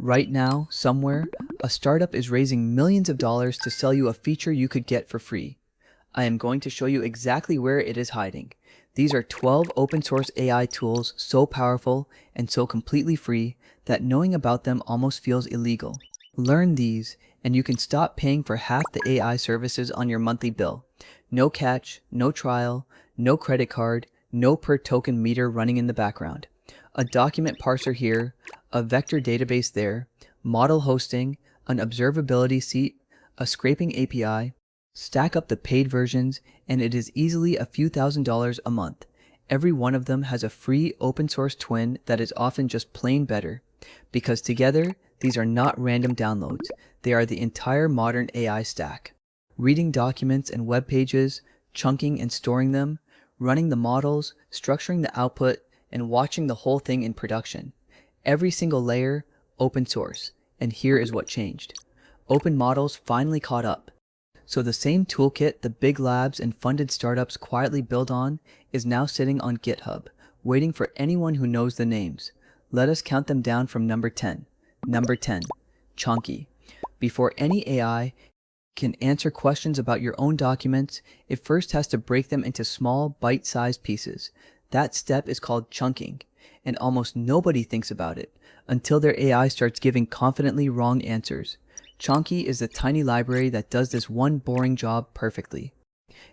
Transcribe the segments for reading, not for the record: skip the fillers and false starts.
Right now, somewhere, a startup is raising millions of dollars to sell you a feature you could get for free. I am going to show you exactly where it is hiding. These are 12 open source AI tools so powerful and so completely free that knowing about them almost feels illegal. Learn these, and you can stop paying for half the AI services on your monthly bill. No catch, no trial, no credit card, no per token meter running in the background. A document parser here, a vector database there, model hosting, an observability seat, a scraping API. Stack up the paid versions, and it is easily a few $1,000s a month. Every one of them has a free open source twin that is often just plain better. Because together, these are not random downloads. They are the entire modern AI stack. Reading documents and web pages, chunking and storing them, running the models, structuring the output, and watching the whole thing in production. Every single layer, open source. And here is what changed. Open models finally caught up. So the same toolkit the big labs and funded startups quietly build on is now sitting on GitHub, waiting for anyone who knows the names. Let us count them down from number 10. Number 10, Chonkie. Before any AI can answer questions about your own documents, it first has to break them into small, bite-sized pieces. That step is called chunking, and almost nobody thinks about it until their AI starts giving confidently wrong answers. Chonkie is the tiny library that does this one boring job perfectly.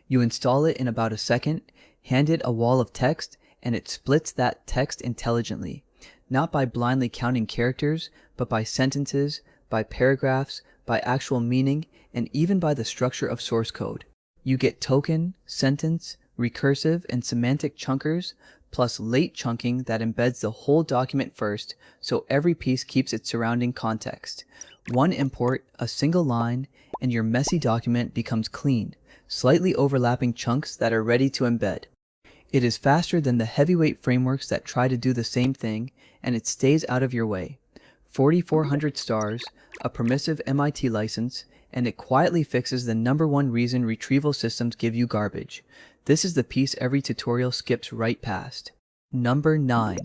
You install it in about a second, hand it a wall of text, and it splits that text intelligently, not by blindly counting characters, but by sentences, by paragraphs, by actual meaning, and even by the structure of source code. You get token, sentence, recursive, and semantic chunkers, plus late chunking that embeds the whole document first, so every piece keeps its surrounding context. One import, a single line, and your messy document becomes clean, slightly overlapping chunks that are ready to embed. It is faster than the heavyweight frameworks that try to do the same thing, and it stays out of your way. 4,400 stars, a permissive MIT license, and it quietly fixes the #1 reason retrieval systems give you garbage. This is the piece every tutorial skips right past. Number 9,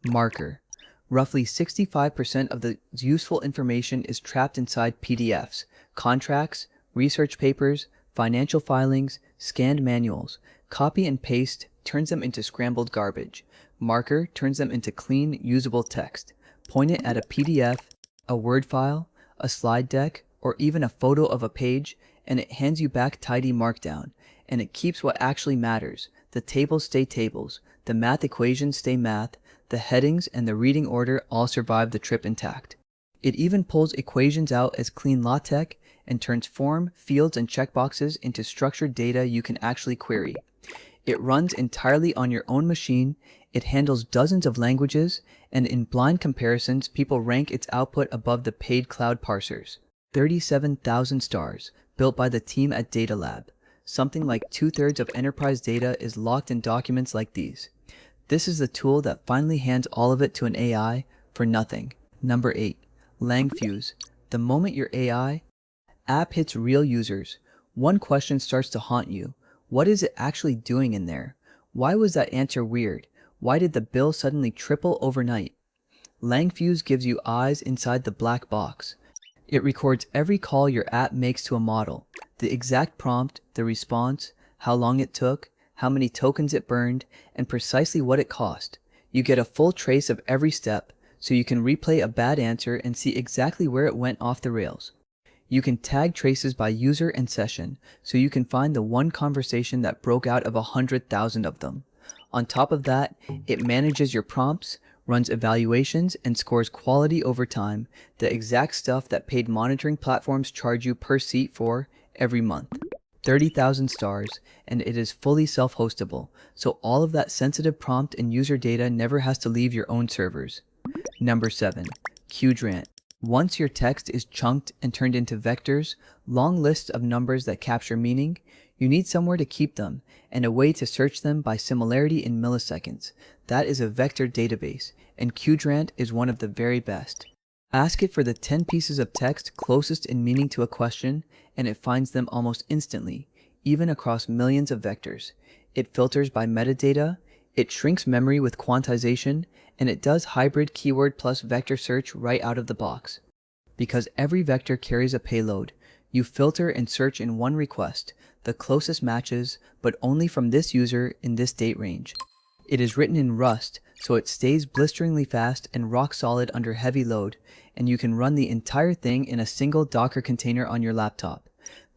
Marker. Roughly 65% of the useful information is trapped inside PDFs, contracts, research papers, financial filings, scanned manuals. Copy and paste turns them into scrambled garbage. Marker turns them into clean, usable text. Point it at a PDF, a Word file, a slide deck, or even a photo of a page, and it hands you back tidy Markdown. And it keeps what actually matters. The tables stay tables, the math equations stay math, the headings and the reading order all survive the trip intact. It even pulls equations out as clean LaTeX and turns form, fields, and checkboxes into structured data you can actually query. It runs entirely on your own machine, it handles dozens of languages, and in blind comparisons, people rank its output above the paid cloud parsers. 37,000 stars, built by the team at Data Lab. Something like 2/3 of enterprise data is locked in documents like these. This is the tool that finally hands all of it to an AI for nothing. Number 8, Langfuse. The moment your AI app hits real users, one question starts to haunt you. What is it actually doing in there? Why was that answer weird? Why did the bill suddenly triple overnight? Langfuse gives you eyes inside the black box. It records every call your app makes to a model, the exact prompt, the response, how long it took, how many tokens it burned, and precisely what it cost. You get a full trace of every step, so you can replay a bad answer and see exactly where it went off the rails. You can tag traces by user and session, so you can find the one conversation that broke out of 100,000 of them. On top of that, it manages your prompts, runs evaluations, and scores quality over time, the exact stuff that paid monitoring platforms charge you per seat for every month. 30,000 stars, and it is fully self-hostable, so all of that sensitive prompt and user data never has to leave your own servers. Number 7, Qdrant. Once your text is chunked and turned into vectors, long lists of numbers that capture meaning, you need somewhere to keep them, and a way to search them by similarity in milliseconds. That is a vector database, and Qdrant is one of the very best. Ask it for the 10 pieces of text closest in meaning to a question, and it finds them almost instantly, even across millions of vectors. It filters by metadata, It shrinks memory with quantization, and it does hybrid keyword plus vector search right out of the box. Because every vector carries a payload, you filter and search in one request, the closest matches, but only from this user in this date range. It is written in Rust, so it stays blisteringly fast and rock solid under heavy load, and you can run the entire thing in a single Docker container on your laptop.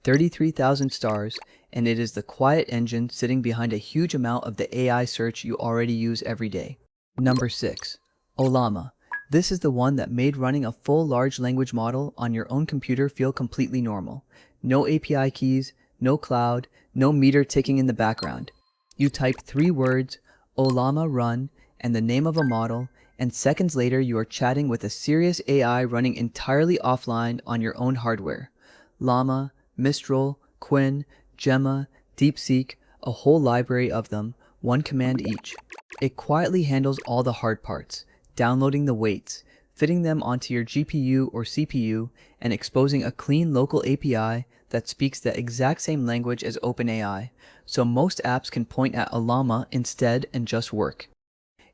33,000 stars, and it is the quiet engine sitting behind a huge amount of the AI search you already use every day. Number 6. Ollama. This is the one that made running a full large language model on your own computer feel completely normal. No API keys, no cloud, no meter ticking in the background. You type 3 words, Ollama run, and the name of a model, and seconds later you are chatting with a serious AI running entirely offline on your own hardware. Llama, Mistral, Quinn, Gemma, DeepSeek, a whole library of them, one command each. It quietly handles all the hard parts, downloading the weights, fitting them onto your GPU or CPU, and exposing a clean local API that speaks the exact same language as OpenAI, so most apps can point at Ollama instead and just work.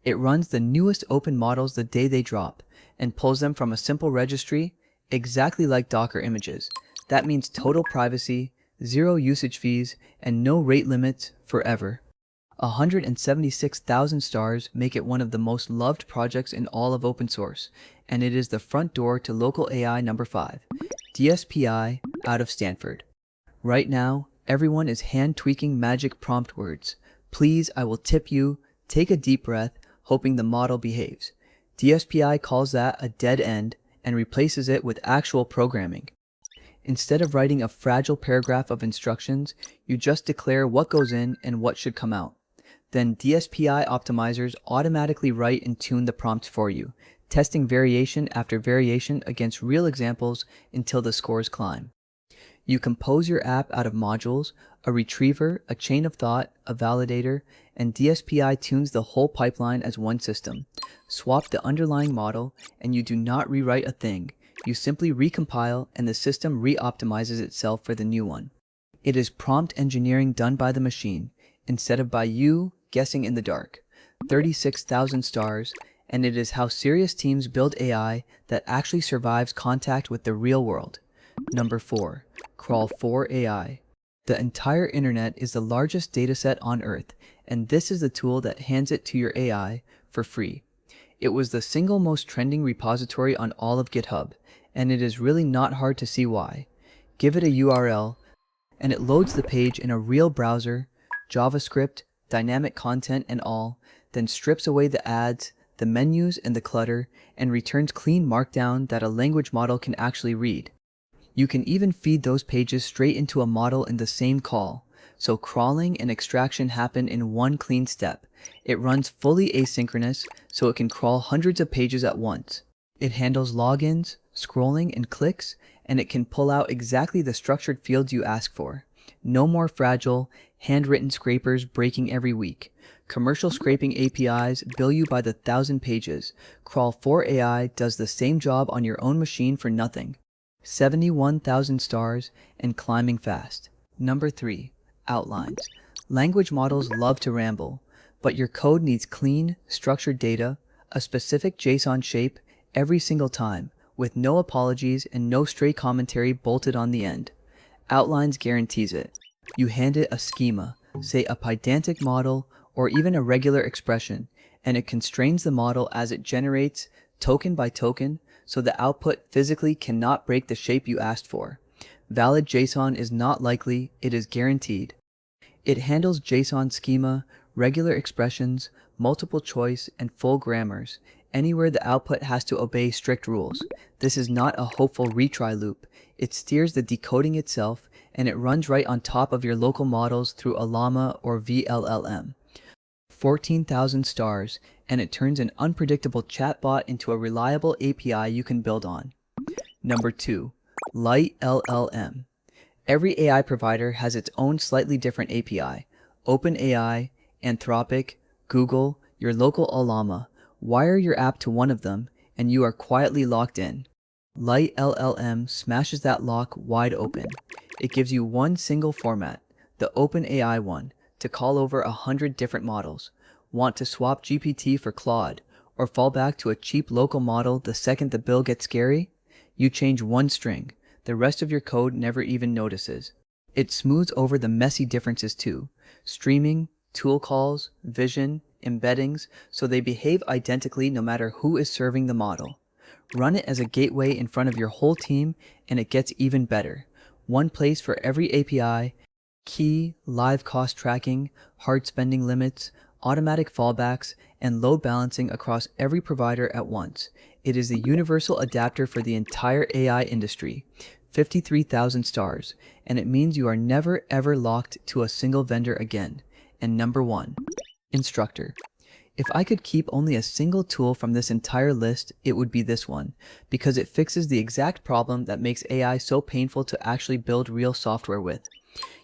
It runs the newest open models the day they drop, and pulls them from a simple registry, exactly like Docker images. That means total privacy, 0 usage fees, and no rate limits forever. 176,000 stars make it one of the most loved projects in all of open source, and it is the front door to local AI number 5, DSPy out of Stanford. Right now, everyone is hand-tweaking magic prompt words. Please, I will tip you, take a deep breath, hoping the model behaves. DSPy calls that a dead end and replaces it with actual programming. Instead of writing a fragile paragraph of instructions, you just declare what goes in and what should come out. Then DSPy optimizers automatically write and tune the prompts for you, testing variation after variation against real examples until the scores climb. You compose your app out of modules, a retriever, a chain of thought, a validator, and DSPy tunes the whole pipeline as one system. Swap the underlying model, and you do not rewrite a thing. You simply recompile, and the system re-optimizes itself for the new one. It is prompt engineering done by the machine, instead of by you guessing in the dark. 36,000 stars, and it is how serious teams build AI that actually survives contact with the real world. Number 4. Crawl 4 AI. The entire internet is the largest dataset on Earth, and this is the tool that hands it to your AI for free. It was the single most trending repository on all of GitHub, and it is really not hard to see why. Give it a URL, and it loads the page in a real browser, JavaScript, dynamic content and all, then strips away the ads, the menus, and the clutter, and returns clean Markdown that a language model can actually read. You can even feed those pages straight into a model in the same call, so crawling and extraction happen in one clean step. It runs fully asynchronous, so it can crawl hundreds of pages at once. It handles logins, scrolling, and clicks, and it can pull out exactly the structured fields you ask for. No more fragile, handwritten scrapers breaking every week. Commercial scraping APIs bill you by the 1,000 pages. Crawl 4 AI does the same job on your own machine for nothing. 71,000 stars and climbing fast. Number 3. Outlines. Language models love to ramble, but your code needs clean, structured data, a specific JSON shape every single time, with no apologies and no stray commentary bolted on the end. Outlines guarantees it. You hand it a schema, say a pydantic model or even a regular expression, and it constrains the model as it generates token by token, so the output physically cannot break the shape you asked for. Valid JSON is not likely, it is guaranteed. It handles JSON schema, regular expressions, multiple choice, and full grammars, anywhere the output has to obey strict rules. This is not a hopeful retry loop. It steers the decoding itself, and it runs right on top of your local models through Ollama or vLLM. 14,000 stars, and it turns an unpredictable chatbot into a reliable API you can build on. Number 2. LiteLLM. Every AI provider has its own slightly different API. OpenAI, Anthropic, Google, your local Ollama. Wire your app to one of them, and you are quietly locked in. LiteLLM smashes that lock wide open. It gives you one single format, the OpenAI one, to call over 100 different models. Want to swap GPT for Claude, or fall back to a cheap local model the second the bill gets scary? You change one string, the rest of your code never even notices. It smooths over the messy differences too. Streaming, tool calls, vision, embeddings, so they behave identically no matter who is serving the model. Run it as a gateway in front of your whole team, and it gets even better. One place for every API, key, live cost tracking, hard spending limits, automatic fallbacks, and load balancing across every provider at once. It is the universal adapter for the entire AI industry. 53,000 stars, and it means you are never ever locked to a single vendor again. And number 1, Instructor. If I could keep only a single tool from this entire list, it would be this one, because it fixes the exact problem that makes AI so painful to actually build real software with.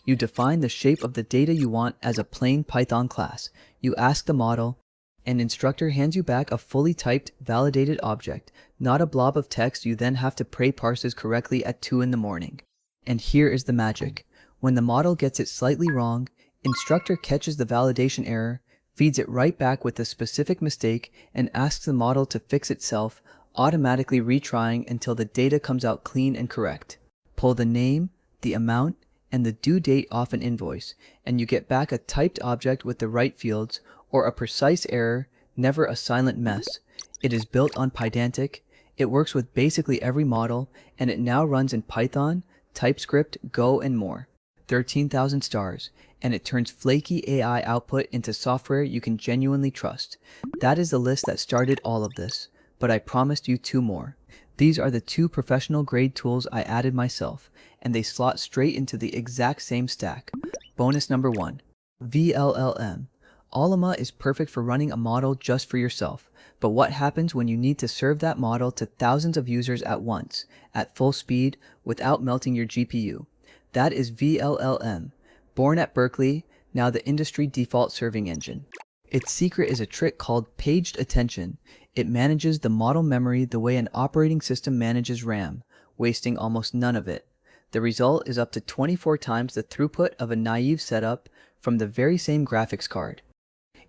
You define the shape of the data you want as a plain Python class. You ask the model, and Instructor hands you back a fully typed, validated object, not a blob of text you then have to pray parses correctly at 2 in the morning. And here is the magic. When the model gets it slightly wrong, Instructor catches the validation error, feeds it right back with the specific mistake, and asks the model to fix itself, automatically retrying until the data comes out clean and correct. Pull the name, the amount, and the due date off an invoice, and you get back a typed object with the right fields, or a precise error, never a silent mess. It is built on Pydantic, it works with basically every model, and it now runs in Python, TypeScript, Go, and more. 13,000 stars, and it turns flaky AI output into software you can genuinely trust. That is the list that started all of this, but I promised you 2 more. These are the 2 professional grade tools I added myself, and they slot straight into the exact same stack. Bonus number 1, vLLM. Ollama is perfect for running a model just for yourself, but what happens when you need to serve that model to thousands of users at once, at full speed, without melting your GPU? That is vLLM. Born at Berkeley, now the industry default serving engine. Its secret is a trick called paged attention. It manages the model memory the way an operating system manages RAM, wasting almost none of it. The result is up to 24 times the throughput of a naive setup from the very same graphics card.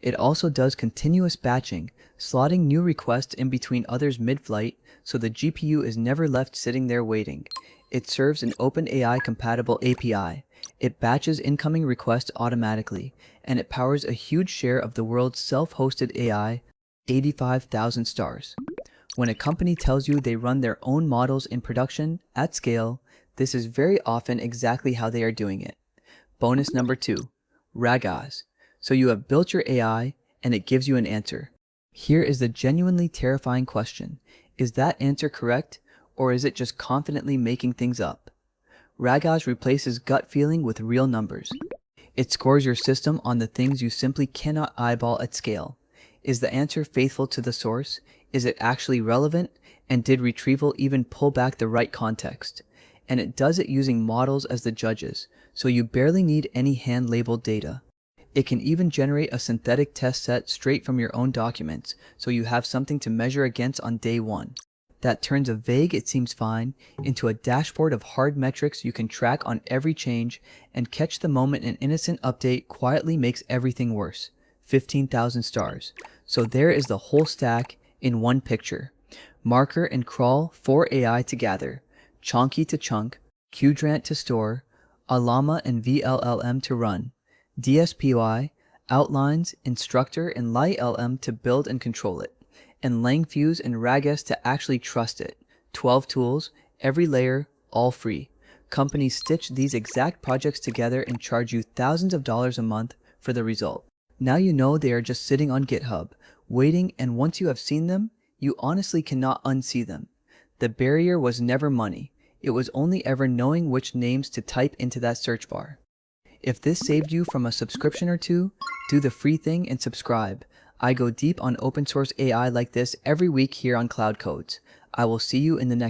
It also does continuous batching, slotting new requests in between others mid-flight, so the GPU is never left sitting there waiting. It serves an OpenAI compatible API. It batches incoming requests automatically, and it powers a huge share of the world's self-hosted AI, 85,000 stars. When a company tells you they run their own models in production, at scale, this is very often exactly how they are doing it. Bonus number 2, Ragas. So you have built your AI, and it gives you an answer. Here is the genuinely terrifying question. Is that answer correct, or is it just confidently making things up? Ragas replaces gut feeling with real numbers. It scores your system on the things you simply cannot eyeball at scale. Is the answer faithful to the source? Is it actually relevant? And did retrieval even pull back the right context? And it does it using models as the judges, so you barely need any hand-labeled data. It can even generate a synthetic test set straight from your own documents, so you have something to measure against on day 1. That turns a vague "it seems fine" into a dashboard of hard metrics you can track on every change and catch the moment an innocent update quietly makes everything worse. 15,000 stars. So there is the whole stack in one picture. Marker and crawl for AI to gather, Chonkie to chunk, Qdrant to store, Ollama and vLLM to run, DSPy, Outlines, Instructor, and LiteLLM to build and control it, and Langfuse and Ragas to actually trust it. 12 tools, every layer, all free. Companies stitch these exact projects together and charge you thousands of dollars a month for the result. Now you know they are just sitting on GitHub, waiting, and once you have seen them, you honestly cannot unsee them. The barrier was never money. It was only ever knowing which names to type into that search bar. If this saved you from a subscription or 2, do the free thing and subscribe. I go deep on open source AI like this every week here on Cloud Codes. I will see you in the next